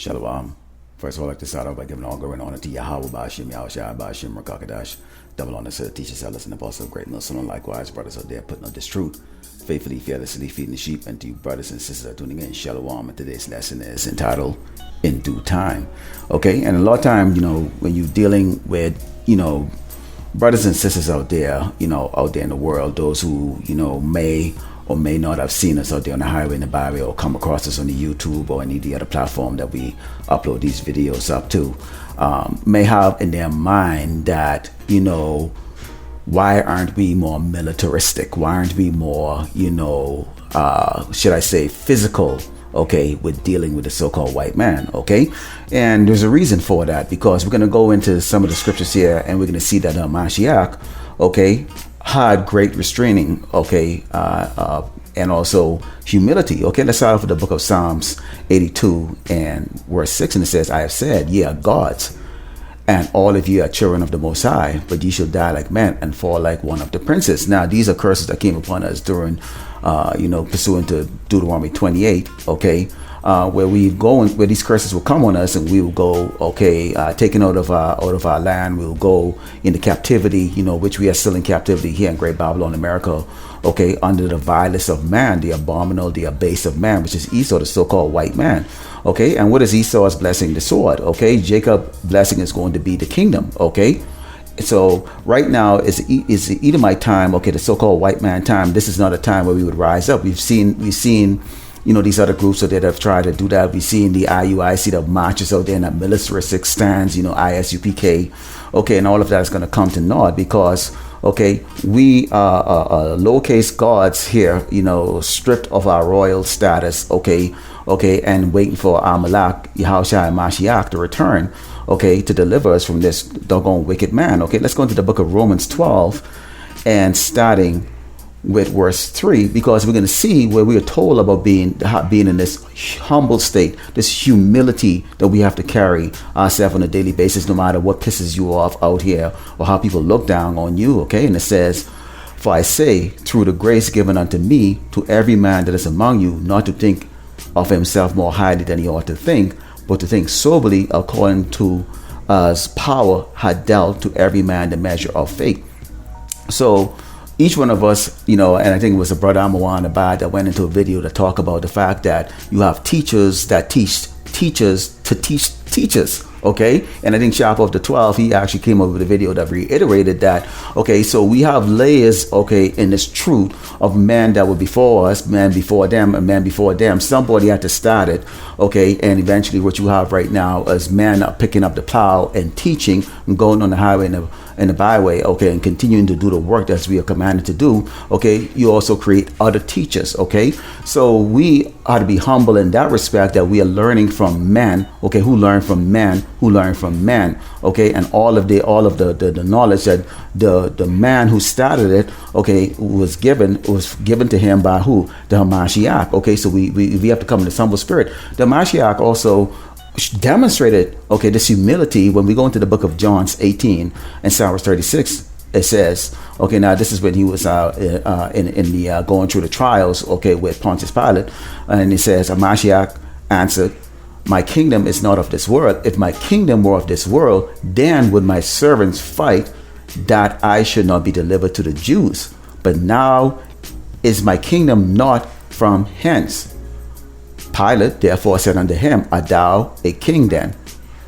Shalom. First of all, I'd like to start off by giving all glory and honor to Yahweh Bashim, Yahushua Bashim, Rakakadash. Double honor to the teachers, elders, and apostles of great Muslim, and likewise, brothers out there putting on this truth, faithfully, fearlessly feeding the sheep, and to you, brothers and sisters, are tuning in. Shalom. And today's lesson is entitled In Due Time. Okay, and a lot of time, when you're dealing with, brothers and sisters out there, out there in the world, those who, may or may not have seen us out there on the highway, in the byway, or come across us on the YouTube or any of the other platform that we upload these videos up to, may have in their mind that, why aren't we more militaristic? Why aren't we more, should I say physical, okay, with dealing with the so-called white man, okay? And there's a reason for that, because we're going to go into some of the scriptures here, and we're going to see that Mashiach, okay, had great restraining, okay, and also humility. Okay, let's start off with the book of Psalms 82 and verse 6, and it says, I have said, ye are gods, and all of you are children of the Most High, but ye shall die like men and fall like one of the princes. Now, these are curses that came upon us during, pursuant to Deuteronomy 28, okay, where where these curses will come on us, and we will go, okay, taken out of our land. We will go into captivity, which we are still in captivity here in Great Babylon, America, okay, under the vilest of man, the abominable, the abase of man, which is Esau, the so-called white man. Okay, and what is Esau's blessing? The sword. Okay, Jacob's blessing is going to be the kingdom. Okay, so right now is the Edomite time. Okay, the so-called white man time. This is not a time where we would rise up. We've seen these other groups that have tried to do that. We've seen the IUIC, the marches out there, and the militaristic stands, ISUPK, okay, and all of that is going to come to naught, because, okay, we are lowercase gods here, stripped of our royal status, okay, and waiting for our Malak, Yahushua and Mashiach to return, okay, to deliver us from this doggone wicked man. Okay, let's go into the book of Romans 12 and starting with verse 3, because we're going to see where we are told about being in this humble state, this humility that we have to carry ourselves on a daily basis, no matter what pisses you off out here or how people look down on you. Okay, and it says, for I say, through the grace given unto me, to every man that is among you, not to think of himself more highly than he ought to think, but to think soberly, according to as power had dealt to every man the measure of faith. So each one of us, and I think it was a brother Amawan Abad that went into a video to talk about the fact that you have teachers that teach teachers to teach teachers. Okay, and I think Sharp of the 12, he actually came up with a video that reiterated that. Okay, so we have layers, okay, in this truth of man that were before us, man before them, and man before them. Somebody had to start it, okay, and eventually what you have right now is man picking up the plow and teaching and going on the highway and the byway, okay, and continuing to do the work that we are commanded to do. Okay, you also create other teachers. Okay, so we ought to be humble in that respect, that we are learning from men, okay, who learn from men, who learn from man, okay, and all of the knowledge that the man who started it, okay, was given to him by who? The Hamashiach. Okay, so we have to come in this humble spirit. The Hamashiach also demonstrated, okay, this humility when we go into the book of John 18 and Psalm 36. It says, okay, now this is when he was in going through the trials, okay, with Pontius Pilate, and it says, Hamashiach answered, my kingdom is not of this world. If my kingdom were of this world, then would my servants fight that I should not be delivered to the Jews. But now is my kingdom not from hence. Pilate therefore said unto him, art thou a king then?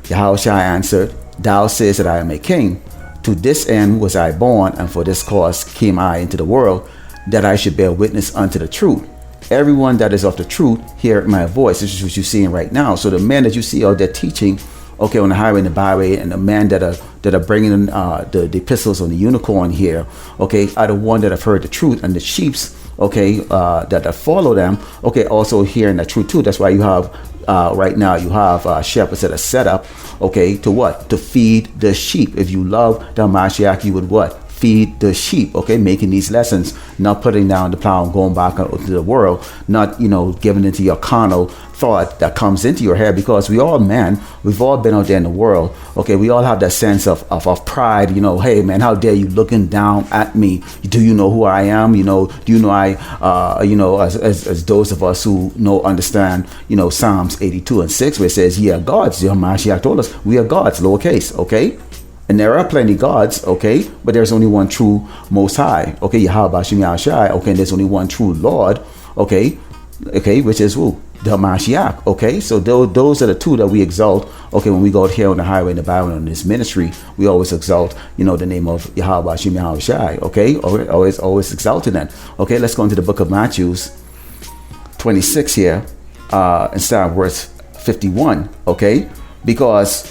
Yahushua answered, thou sayest that I am a king. To this end was I born, and for this cause came I into the world, that I should bear witness unto the truth. Everyone that is of the truth hear my voice. This is what you're seeing right now. So the men that you see out there teaching, okay, on the highway and the byway, and the men that are bringing in the epistles on the unicorn here, okay, are the one that have heard the truth, and the sheeps, okay, that follow them, okay, also hearing the truth too. That's why you have right now you have shepherds that are set up, okay, to what? To feed the sheep. If you love the Mashiach, you would what? Feed the sheep, okay, making these lessons, not putting down the plow and going back out into the world, not, giving into your carnal thought that comes into your head, because we all, man, we've all been out there in the world. Okay, we all have that sense of pride. You know, hey man, how dare you looking down at me? Do you know who I am? You know, do you know as those of us who understand, Psalms 82:6, where it says, "Ye are gods." Mashiach told us we are gods, lowercase. Okay. And there are plenty gods, okay, but there's only one true Most High, okay, Yahweh Bashim Yahushai, okay, and there's only one true Lord, okay, which is who? The Mashiach, okay. So those are the two that we exalt, okay. When we go out here on the highway in the Bible in this ministry, we always exalt, the name of Yahweh Bashim Yahushai, okay. Always exalting that, okay. Let's go into the book of Matthew 26 here, and start verse 51, okay, because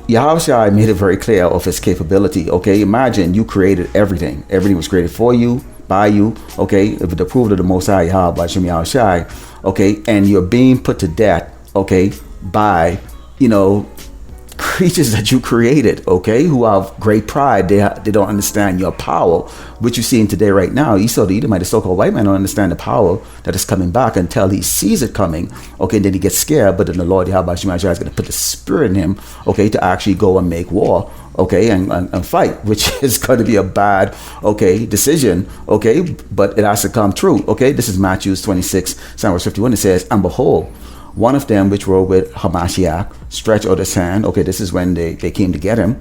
Yahushua made it very clear of his capability. Okay, imagine you created everything. Everything was created for you, by you. Okay, with the approval of the Most High Yahweh by Shem Yahushua. Okay, and you're being put to death. Okay, by creatures that you created. Okay, who have great pride. They don't understand your power, which you're seeing today right now. Esau the Edomite, the so-called white man, don't understand the power that is coming back until he sees it coming. Okay, then he gets scared. But then the Lord Yahweh is going to put the spirit in him. Okay, to actually go and make war. Okay, and fight, which is going to be a bad, decision. Okay, but it has to come true. Okay, this is Matthew 26, verse 51. It says, "And behold, one of them which were with Hamashiach stretched out his hand." Okay, this is when they came to get him,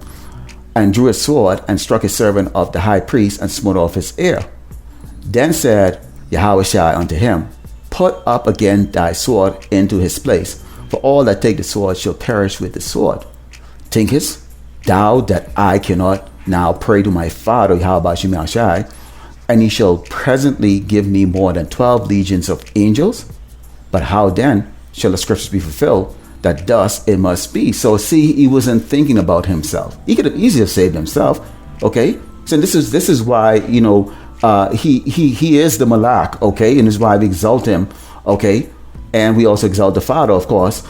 "and drew a sword and struck his servant of the high priest and smote off his ear. Then said Yahushua unto him, Put up again thy sword into his place, for all that take the sword shall perish with the sword. Thinkest thou that I cannot now pray to my Father Yahushua, and he shall presently give me more than 12 legions of angels? But how then shall the scriptures be fulfilled, that thus it must be?" So see, he wasn't thinking about himself. He could have easily saved himself. Okay, so this is why he is the Malak. Okay, and this is why we exalt him. Okay, and we also exalt the Father, of course.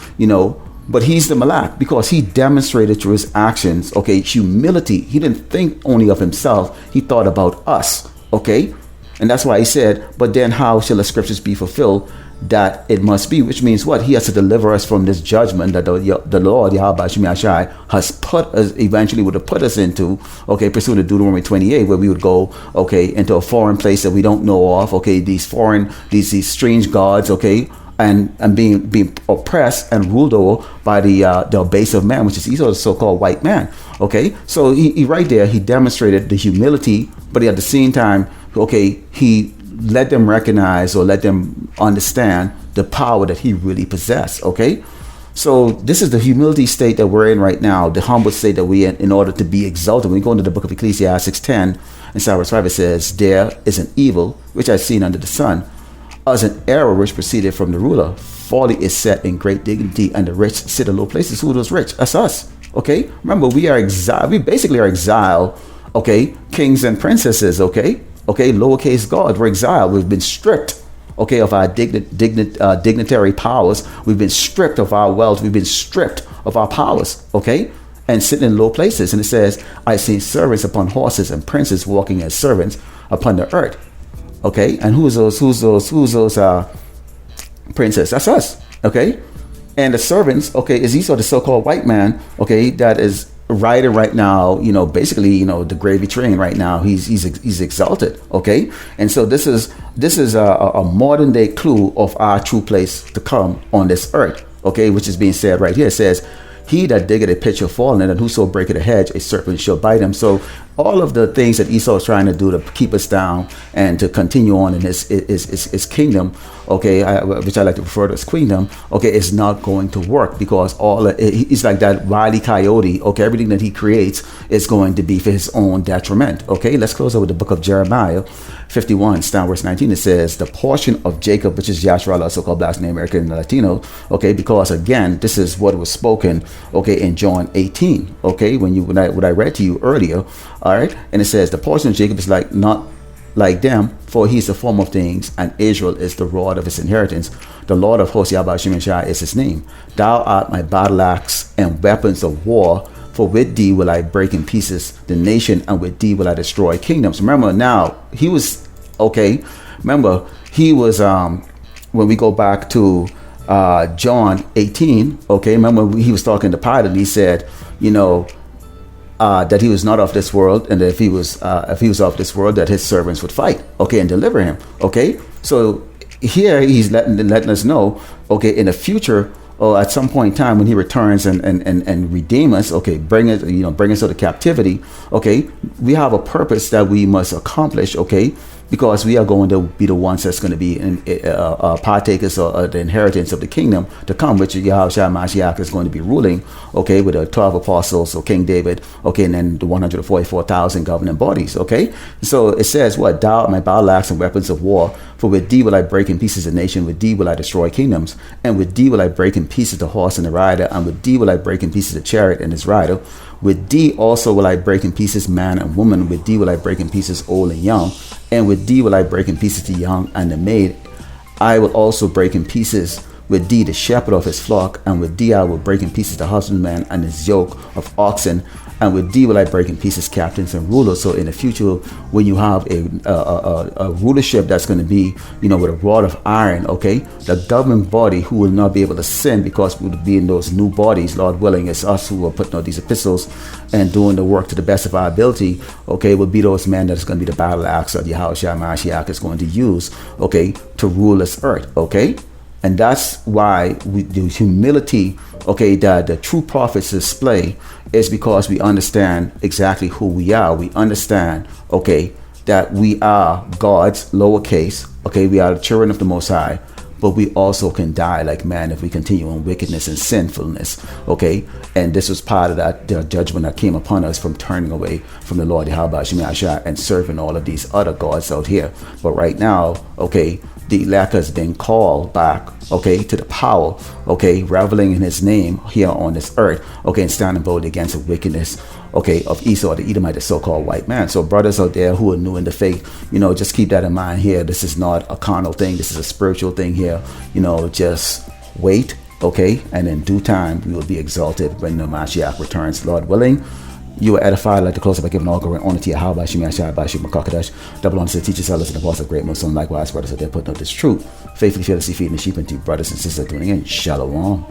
But he's the Malak because he demonstrated through his actions. Okay, humility. He didn't think only of himself. He thought about us. Okay, and that's why he said, "But then how shall the scriptures be fulfilled, that it must be?" Which means what? He has to deliver us from this judgment that the Lord Yahweh Shai has put us, eventually would have put us into, okay, pursuant to Deuteronomy 28, where we would go, okay, into a foreign place that we don't know of, okay, these strange gods, okay, and being oppressed and ruled over by the base of man, which is Esau, the so-called white man. Okay, so he right there, he demonstrated the humility, but at the same time, okay, he let them recognize or let them understand the power that he really possessed. Okay, so this is the humility state that we're in right now, the humble state that we're in order to be exalted. When we go into the book of Ecclesiastes 10 and verse 5, it says, "There is an evil which I've seen under the sun, as an error which proceeded from the ruler. Folly is set in great dignity, and the rich sit in low places." Who was rich? That's us. Okay, remember, we are exiled. We basically are exiled. Okay, kings and princesses. Okay, lowercase God. We're exiled. We've been stripped. Okay, of our dignitary powers. We've been stripped of our wealth. We've been stripped of our powers. Okay, and sitting in low places. And it says, "I see servants upon horses and princes walking as servants upon the earth." Okay, and who's those princes? That's us. Okay, and the servants, okay, is Esau, the so-called white man, okay, that is riding right now, basically, the gravy train right now. He's exalted. Okay, and so this is a modern day clue of our true place to come on this earth. Okay, which is being said right here. It says, "He that diggeth a pit shall fall in it, and whoso breaketh a hedge, a serpent shall bite him." So all of the things that Esau is trying to do to keep us down and to continue on in his kingdom, okay, which I like to refer to as queendom, okay, is not going to work, because he's like that wily coyote. Okay, everything that he creates is going to be for his own detriment. Okay, let's close out with the book of Jeremiah 51, verse 19. It says, "The portion of Jacob," which is Yasharala, so-called Black name American and Latino. Okay, because again, this is what was spoken, okay, in John 18. Okay, when I read to you earlier. All right, and it says, "The portion of Jacob is not like them, for he is the form of things, and Israel is the rod of his inheritance. The Lord of hosts, Yahweh Shemeshai, is his name. Thou art my battle axe and weapons of war, for with thee will I break in pieces the nation, and with thee will I destroy kingdoms." Remember, now when we go back to John 18, okay, remember he was talking to Pilate, and he said, that he was not of this world, and that if he was of this world, that his servants would fight, okay, and deliver him, okay. So here he's letting us know, okay, in the future, or at some point in time when he returns and redeem us, okay, bring us out of captivity, okay, we have a purpose that we must accomplish, okay, because we are going to be the ones that's going to be partakers of the inheritance of the kingdom to come, which Yahushua Mashiach is going to be ruling, okay, with the 12 apostles, so King David, okay, and then the 144,000 governing bodies, okay. So it says, what, thou art my battle axe and weapons of war, for with thee will I break in pieces a nation, with thee will I destroy kingdoms, and with thee will I break in pieces the horse and the rider, and with thee will I break in pieces the chariot and his rider. With thee also will I break in pieces man and woman, with thee will I break in pieces old and young, and with thee will I break in pieces the young and the maid. I will also break in pieces with thee the shepherd of his flock, and with thee I will break in pieces the husbandman and his yoke of oxen, and with thee will I break in pieces captains and rulers. So in the future, when you have a rulership that's going to be, with a rod of iron, okay, the government body who will not be able to sin, because we will be in those new bodies, Lord willing, it's us who are putting out these epistles and doing the work to the best of our ability, okay, will be those men that's going to be the battle axe that Yahushua Mashiach is going to use, okay, to rule this earth, okay. And that's why the humility, okay, that the true prophets display is because we understand exactly who we are. We understand, okay, that we are God's lowercase, okay, we are the children of the Most High, but we also can die like man if we continue in wickedness and sinfulness, okay? And this was part of that the judgment that came upon us from turning away from the Lord Yahweh Shemashah and serving all of these other gods out here. But right now, okay, the elect has been called back, okay, to the power, okay, reveling in his name here on this earth, okay, and standing bold against the wickedness, okay, of Esau, the Edomite, the so-called white man. So brothers out there who are new in the faith, just keep that in mind here. This is not a carnal thing. This is a spiritual thing here. Just wait, okay, and in due time, we will be exalted when the Mashiach returns, Lord willing. You were edified. I'd like to close by giving all glory and honor to Yahweh, Shemashah, Bashim, Makakadash, double honor to the teachers, elders, and the apostles of great Muslim. Likewise, brothers out there putting out this truth, faithfully, fearlessly feeding the sheep, and to brothers and sisters tuning in. Shalom.